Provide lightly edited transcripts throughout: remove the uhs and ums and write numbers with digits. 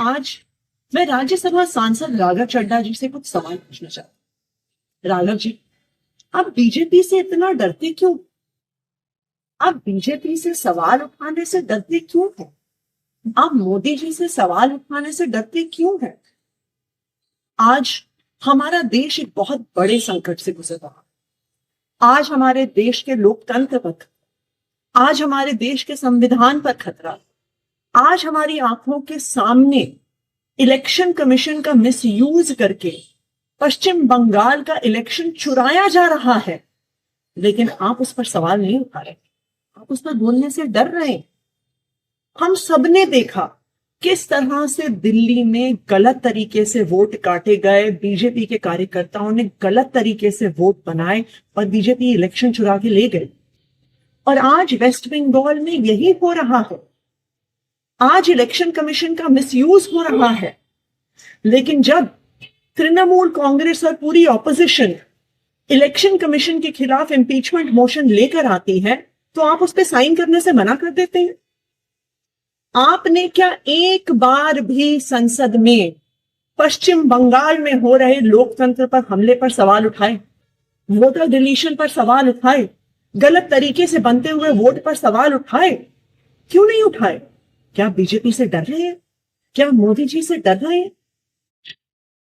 आज मैं राज्यसभा सांसद राघव चड्ढा जी से कुछ सवाल पूछना चाहती हूँ। राघव जी, आप बीजेपी से इतना डरते क्यों? आप बीजेपी से सवाल उठाने से डरते क्यों हैं? आप मोदी जी से सवाल उठाने से डरते क्यों हैं? आज हमारा देश एक बहुत बड़े संकट से गुजर रहा है। आज हमारे देश के लोकतंत्र पर, आज हमारे देश के संविधान पर खतरा। आज हमारी आंखों के सामने इलेक्शन कमीशन का मिसयूज करके पश्चिम बंगाल का इलेक्शन चुराया जा रहा है, लेकिन आप उस पर सवाल नहीं उठा रहे, आप उस पर बोलने से डर रहे हैं। हम सबने देखा किस तरह से दिल्ली में गलत तरीके से वोट काटे गए, बीजेपी के कार्यकर्ताओं ने गलत तरीके से वोट बनाए और बीजेपी इलेक्शन चुरा के ले गई। और आज वेस्ट बंगाल में यही हो रहा है। आज इलेक्शन कमीशन का मिसयूज हो रहा है, लेकिन जब तृणमूल कांग्रेस और पूरी ऑपोजिशन इलेक्शन कमीशन के खिलाफ इंपीचमेंट मोशन लेकर आती है, तो आप उस पर साइन करने से मना कर देते हैं। आपने क्या एक बार भी संसद में पश्चिम बंगाल में हो रहे लोकतंत्र पर हमले पर सवाल उठाए, वोटर डिलीशन पर सवाल उठाए, गलत तरीके से बनते हुए वोट पर सवाल उठाए? क्यों नहीं उठाए? क्या बीजेपी से डर रहे हैं? क्या मोदी जी से डर रहे हैं?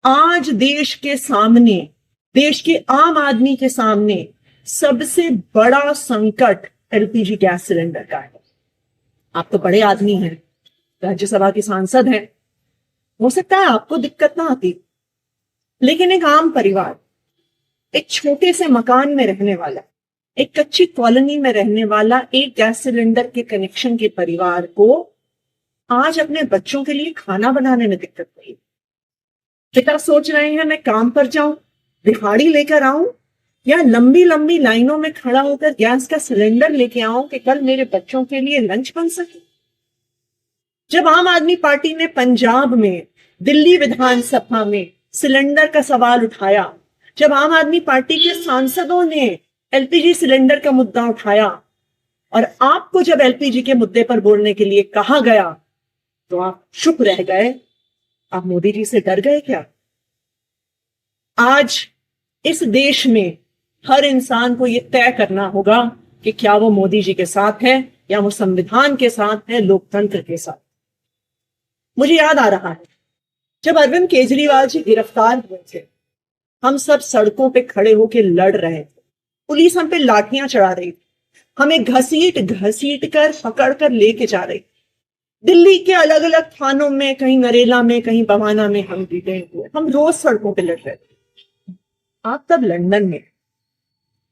आज देश के सामने, देश के आम आदमी के सामने सबसे बड़ा संकट एलपीजी गैस सिलेंडर का है। आप तो बड़े आदमी हैं, राज्यसभा के सांसद हैं, हो सकता है आपको दिक्कत ना आती, लेकिन एक आम परिवार, एक छोटे से मकान में रहने वाला, एक कच्ची कॉलोनी में रहने वाला एक गैस सिलेंडर के कनेक्शन के परिवार को आज अपने बच्चों के लिए खाना बनाने में दिक्कत हुई। पिता सोच रहे हैं मैं काम पर जाऊं, दिहाड़ी लेकर आऊं, या लंबी लंबी लाइनों में खड़ा होकर गैस का सिलेंडर लेके आऊं कि कल मेरे बच्चों के लिए लंच बन सके। जब आम आदमी पार्टी ने पंजाब में, दिल्ली विधानसभा में सिलेंडर का सवाल उठाया, जब आम आदमी पार्टी के सांसदों ने एलपीजी सिलेंडर का मुद्दा उठाया, और आपको जब एलपीजी के मुद्दे पर बोलने के लिए कहा गया, तो आप चुप रह गए। आप मोदी जी से डर गए क्या? आज इस देश में हर इंसान को यह तय करना होगा कि क्या वो मोदी जी के साथ है या वो संविधान के साथ है, लोकतंत्र के साथ। मुझे याद आ रहा है जब अरविंद केजरीवाल जी गिरफ्तार हुए थे, हम सब सड़कों पे खड़े होकर लड़ रहे थे, पुलिस हम पे लाठियां चढ़ा रही थी, हमें घसीट घसीट कर पकड़ कर लेके जा रही थी। दिल्ली के अलग अलग थानों में, कहीं नरेला में, कहीं बवाना में हम जीते हुए, हम रोज सड़कों पे लड़ रहे थे। आप तब लंदन में,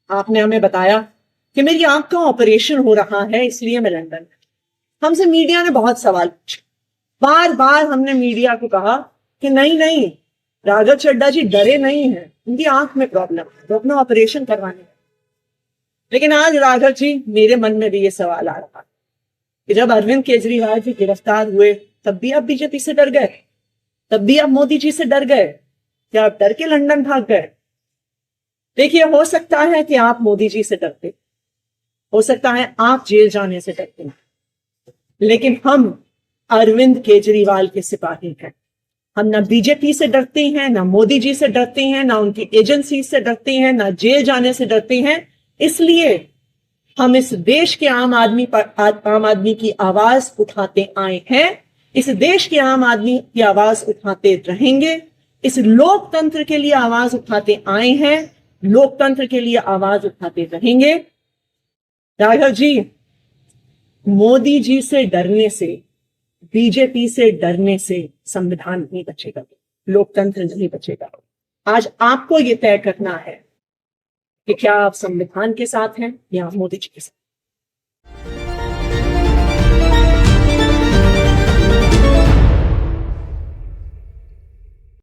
आपने हमें बताया कि मेरी आंख का ऑपरेशन हो रहा है, इसलिए मैं लंदन में। हमसे मीडिया ने बहुत सवाल पूछे, बार बार हमने मीडिया को कहा कि नहीं नहीं, राघव चड्ढा जी डरे नहीं हैं, उनकी आंख में प्रॉब्लम है, तो अपना ऑपरेशन करवाने। लेकिन आज राघव जी, मेरे मन में भी ये सवाल आ रहा है कि जब अरविंद केजरीवाल जी गिरफ्तार हुए, तब भी आप बीजेपी से डर गए, तब भी आप मोदी जी से डर गए, क्या आप डर के लंदन भाग गए? देखिए, हो सकता है कि आप मोदी जी से डरते, हो सकता है आप जेल जाने से डरते, लेकिन हम अरविंद केजरीवाल के सिपाही हैं। हम ना बीजेपी से डरते हैं, ना मोदी जी से डरते हैं, ना उनकी एजेंसी से डरते हैं, ना जेल जाने से डरते हैं। इसलिए हम इस देश के आम आदमी की आवाज उठाते आए हैं, इस देश के आम आदमी की आवाज उठाते रहेंगे, इस लोकतंत्र के लिए आवाज उठाते आए हैं, लोकतंत्र के लिए आवाज उठाते रहेंगे। राघव जी, मोदी जी से डरने से, बीजेपी से डरने से संविधान नहीं बचेगा, लोकतंत्र नहीं बचेगा। आज आपको यह तय करना है कि क्या आप संविधान के साथ हैं या मोदी जी के साथ।